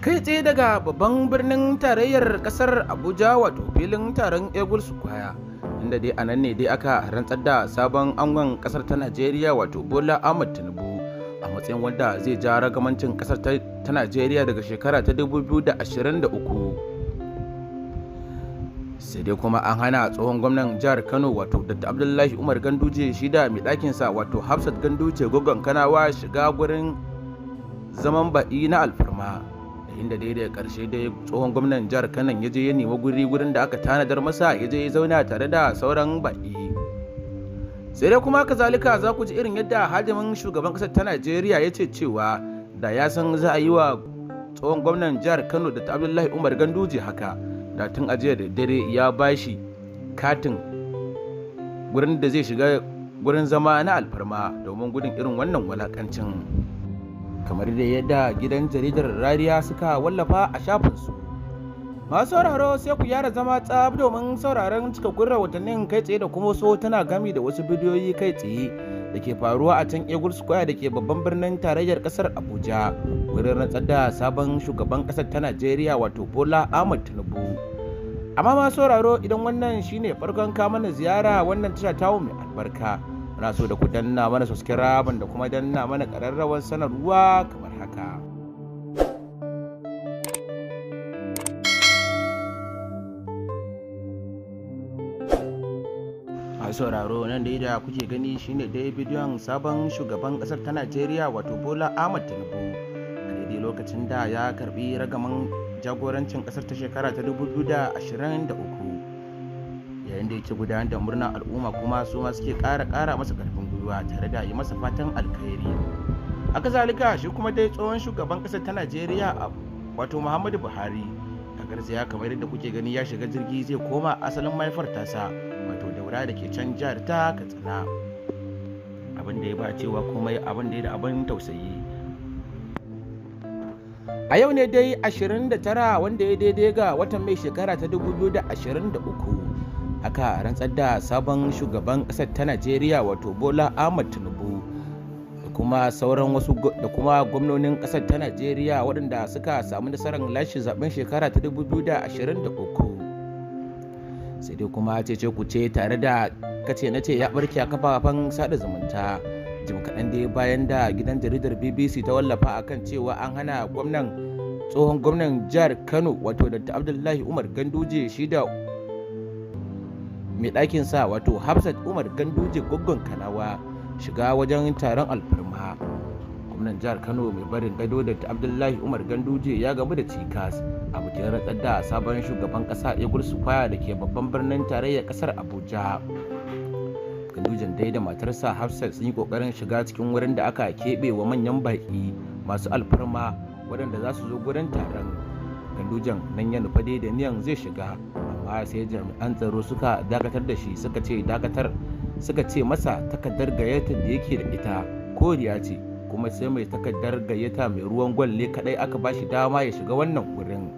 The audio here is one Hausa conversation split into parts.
Kai tsaye daga babban birnin tarayyar kasar Abuja wato filin taron Eagle Square, inda dai a nan ne dai aka rantsar da sabon angon kasar ta Najeriya wato Bola Ahmed Tinubu a matsayin wanda zai ja ragamancin kasar ta Najeriya daga shekara ta 2023. Sai dai kuma an hana tsohon gwamnan jihar Kano wato Dr. Abdullahi Umar Ganduje shi da mai ɗakinsa wato Hafsat Ganduje Goggon Kanawa shiga gurin zaman ba'i na alfarma, inda dai da karshe dai tsohon gwamnan jihar Kano ya je ya nemi gurin da aka tanadar masa ya je ya zauna tare da sauran baki. Sai dai kuma kazalika za ku ji irin yadda hadimin shugaban kasar ta Najeriya ya ce cewa da ya san za a yi wa tsohon gwamnan jihar Kano da Abdullahi Umar Ganduje haka, da tun a jiya da dare ya bashi katin gurin da zai shiga gurin zama na alfarma domin gudun irin wannan walakancin, kamar da yadda gidan jaridar Rariya suka wallafa a shafinsu. Masu sauraro sai ku yara zama tsab domin sauraron cikakkun rahotannin kai tsaye da kuma so tana gami da wasu bidiyoyi kai tsaye da ke faruwa a can Eagle Square da ke babban birnin tarayyar kasar Abuja wurin rantsar da sabon shugaban kasar ta Najeriya wato Bola Ahmed Tinubu. Amma masu sauraro, idan wannan shine farkon ka mana ziyara wannan tasha tawo mai albarka, na so da ku danna mana subscribe da kuma danna mana ƙararrawar sanarwa kamar haka. Masu sauraro, nan dai da kuke gani shine dai bidiyon sabon shugaban ƙasar ta Najeriya wato Bola Ahmed Tinubu a daidai lokacin da ya karbi ragaman jagorancin ƙasar ta shekara ta 2023. yayin da yake gudanar da murnar al'umma kuma su ma suke ƙara masa ƙarfin gwiwa tare da yi masa fatan alkhairi. Haka zalika shi kuma dai tsohon shugaban ƙasar ta Najeriya wato Muhammadu Buhari a garzaya kamar yadda kuke gani ya shiga jirgi zai koma asalin mahaifar tasa wato Daura da ke can jihar ta Katsina. Abin da ya ba cewa komai abin da ya da abin tausayi. A yau ne dai 29 wanda ya daidai ga watan Mai shekara ta 2023 aka rantsar da sabon shugaban ƙasar ta Najeriya wato Bola Ahmed Tinubu da kuma sauran wasu da kuma gwamnonin ƙasar ta Najeriya waɗanda suka samu nasarar lashe zaben shekara ta 2023. Sai dai kuma cece kuce tare da kace na ce ya barke a kafafen sada zumunta jim kaɗan dai bayan da gidan jaridar BBC ta wallafa akan cewa an hana tsohon gwamnan jihar Kano wato Dr. Abdullahi Umar Ganduje shi da mai ɗakin sa wato Hafsat Umar Ganduje Goggon Kanawa shiga wajen taron alfarma. Gwamnan jihar Kano mai barin gado da Abdullahi Umar Ganduje ya gamu da cikas a bikin rantsar da sabon shugaban ƙasa Eagle Square da ke babban birnin tarayyar ƙasar Abuja. Gandujen dai da matarsa Hafsat sun yi ƙoƙarin shiga cikin wurin da aka keɓe wa manyan baƙi masu alfarma waɗanda za su zo gurin taron. Gandujen nan ya nufa dai da niyan zai shiga, amma sai jami'an tsaro suka dakatar da shi suka ce masa takardar gayyatar da yake da ita koriya ce, kuma sai mai takardar gayyata mai ruwan gwal ne kadai aka ba shi dama ya shiga wannan wurin.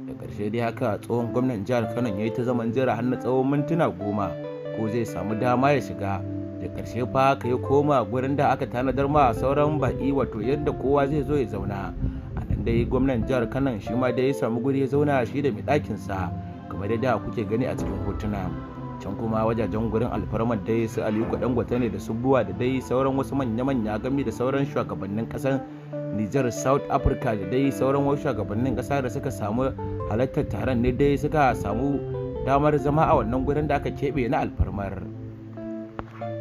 Da ƙarshe dai haka tsohon gwamnan jihar Kano ya yi ta zaman jira har na tsawon mintuna 10 ko zai samu dama ya shiga. Da ƙarshe fa haka ya koma gurin da aka tanadar ma sauran baƙi wato yadda kowa zai zo ya zauna. A nan dai gwamnan jihar Kano shi ma dai ya samu guri ya zauna shi da mai ɗakinsa kamar yadda kuke gani a cikin hotuna. Can kuma wajajen gurin alfarmar dai su Aliko Dangote ne da Subuwa da dai sauran wasu manya-manya gami da sauran shugabannin kasar Niger, South Africa da dai sauran wasu shugabannin kasa da suka samu halartar taron ne dai suka samu damar zama a wannan gurin da aka keɓe na alfarmar.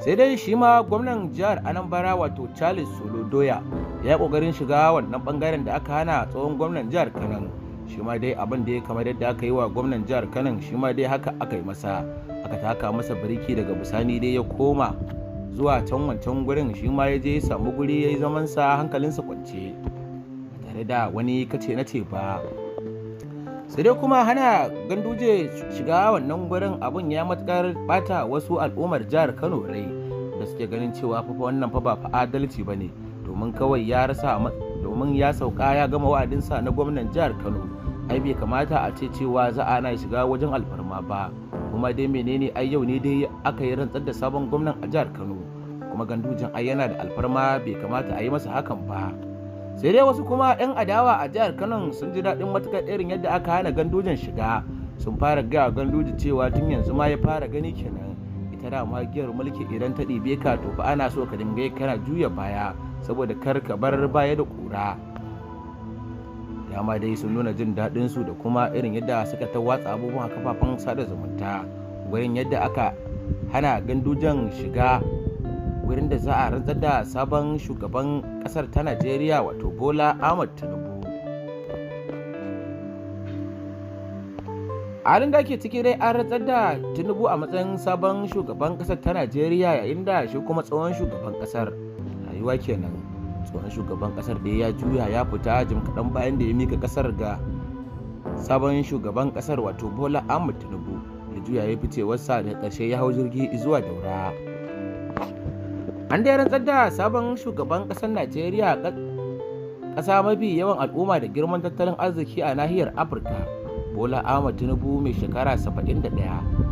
Sai dai shi ma gwamnan jihar Anambra wato Charles Soludoya ya yi ƙoƙarin shiga wannan bangaren da aka hana tsohon gwamnan jihar Kano. Shi ma dai abin da ya kamar yadda aka yi wa gwamnan jihar Kano shi ma dai haka aka yi masa, aka taka masa birki daga bisani dai ya koma zuwa can wancan gurin shi ma ya je ya samu guri ya yi zamansa hankalinsa kwance tare da wani kace na ce ba. Sai dai kuma hana Ganduje shiga wannan gurin abun ya matukar bata wasu al'ummar jihar Kano rai da suke ganin cewa fa wannan fa ba fa adalci bane, domin kawai domin ya sauka ya gama wa'adinsa na gwamnan jihar Kano, ai bai kamata a ce cewa za a na shiga wajen alfarma ba. Kuma dai menene, ai yau ne dai aka yi rantsar da sabon gwamnan a jihar Kano, kuma Gandujen ai yana da alfarma bai kamata a yi masa hakan ba. sai dai wasu kuma 'yan adawa a jihar Kano sun ji daɗin matuƙar irin yadda aka hana Gandujen shiga, sun fara gaya Ganduje cewa tun yanzu ma ya fara gani kenan ita da magiyar mulki idan ta ɗibe ka to fa ana so ka dinga kana juya baya saboda kar ka bar baya da ƙura. Dama dai sun nuna jin daɗin su da kuma irin yadda suka ta watsa abubuwan kafafen sada zumunta wurin yadda aka hana Gandujen shiga wurin da za a rantsar da sabon shugaban kasar ta Najeriya wato Bola Ahmed Tinubu. Halin da ake ciki dai an rantsar da Tinubu a matsayin sabon shugaban kasar ta Najeriya, yayin da shi kuma tsohon shugaban kasar rayuwa kenan tsohon shugaban kasar da ya juya ya fita jim kaɗan bayan da ya mika kasar ga sabon shugaban kasar wato Bola Ahmed Tinubu, ya juya ya fice wasa da ƙarshe ya hau jirgi zuwa Daura. An dai rantsar da sabon shugaban ƙasar Najeriya, ƙasa mafi yawan al'umma da girman tattalin arziki a nahiyar Afirka. Bola Ahmed Tinubu mai shekara 71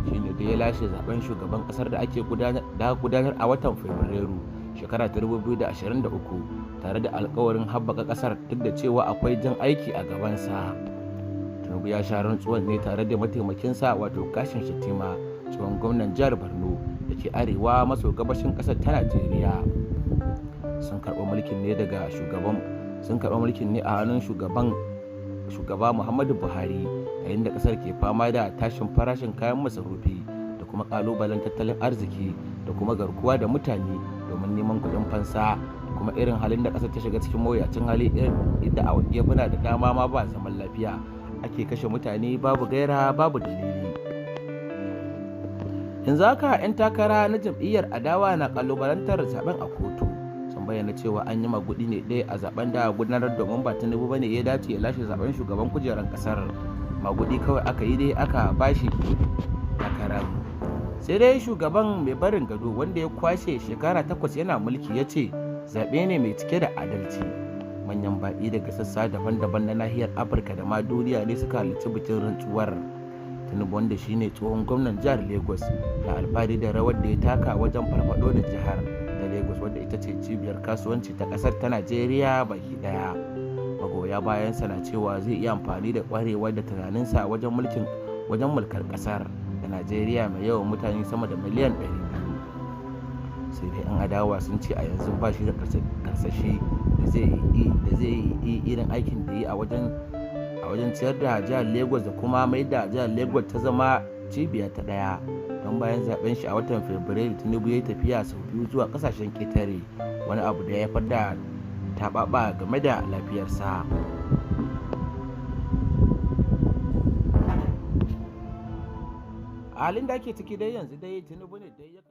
shine da ya lashe zaben shugaban ƙasar da ake gudanar a watan Fabrairu shekara ta 2023 tare da alkawarin haɓaka ƙasar duk da cewa akwai jan aiki a gabansa. Tinubu ya sha rantsuwan ne tare da mataimakinsa wato Kashim Shettima, tsohon gwamnan jihar Borno da ke arewa maso gabashin ƙasar ta Najeriya. Sun karɓi mulkin ne a hannun shugaba Muhammadu Buhari, yayin da ƙasar ke fama da tashin farashin kayan masarufi da kuma ƙalubalen tattalin arziki da kuma garkuwa da mutane domin neman kuɗin fansa da kuma irin halin da ƙasar ta shiga cikin mawuyacin hali inda a gefuna da dama ma ba zaman lafiya, ake kashe mutane babu gaira babu dalili. Yanzu haka 'yan takara na jam'iyyar adawa na kalubalantar zaben a kotu, sun bayyana cewa an yi magudi ne ɗaya a zaben da gudanar domin ba Tinubu bane ya dace ya lashe zaben shugaban kujerar kasar, magudi kawai aka yi dai aka bashi takara. Sai dai shugaban mai barin gado wanda ya kwashe shekara 8 yana mulki ya ce zaɓe ne mai cike da adalci. Manyan baƙi daga sassa daban-daban na nahiyar Afirka da ma duniya ne suka halarci bikin rantsuwar. Tinubu wanda shine tsohon gwamnan jihar Lagos da alfahari da rawar da ya taka wajen farfado da jihar ta Lagos wadda ita ce cibiyar kasuwanci ta kasar ta Najeriya baki daya. Magoya bayansa na cewa zai iya amfani da kwarewar da tunaninsa wajen mulkar kasar da Najeriya mai yawan mutane sama da miliyan 200. Sai dai an adawa sun ce a yanzu ba shi da karsashi da zai yi irin aikin da yi a wajen ciyar da jihar Lagos da kuma mai da jihar Lagos ta zama cibiya ta daya. Don bayan zaben shi a watan Fabrairu, Tinubu ya yi tafiya sau 2 zuwa kasashen ƙetare, wani abu da ya haifar da taɓaɓa game da lafiyarsa. A halin da ake ciki dai yanzu dai Tinubu ne dai ya